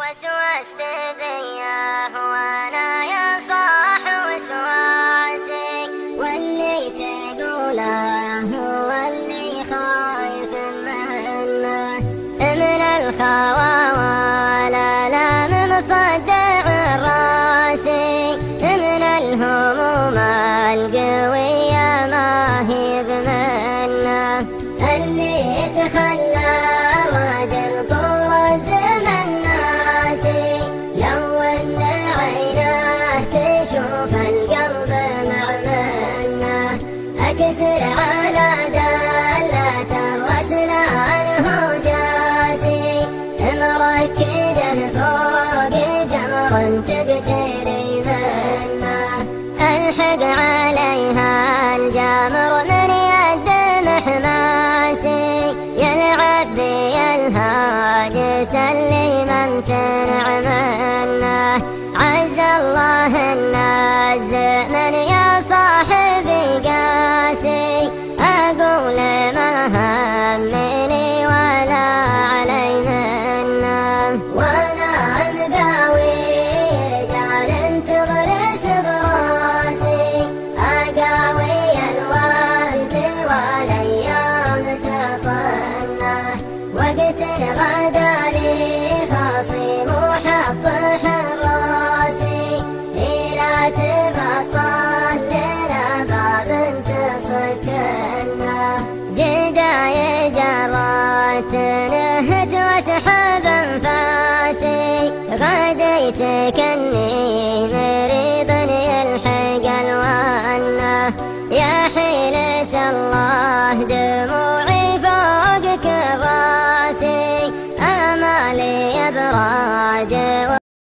وسوست بياه وانا يا صاح وسواسي، واللي تقوله هو اللي خايف منه من الخواوى، لا من صدع راسي، من الهموم القوية ما هي بمنه، اللي يتخلى الرجل طول الزمن ناسي، لو ان عيناه تشوف القلب معمنه، اكسر على دالة الرسلان هو جاسي، مركده فوق جمر تقتري منه، الحق عليها الجمر من يد محماسي، يلعب بي الهاجس اللي ما امتنع منه، عز الله الناس من يا صاحبي قاسي، اقول ما همني ولا علي منه، وانا مقاوي رجال تغرس براسي، اقاوي الوقت والايام تطنه، وقت غدا لي خصيم وحط حراسي، لا تبطل لنا باب تصكنه، جداي جرات نهت واسحب انفاسي، غديت كني مريض يلحق الوانه، يا حيلة الله دموعي فوق كراسي، امالي ابراج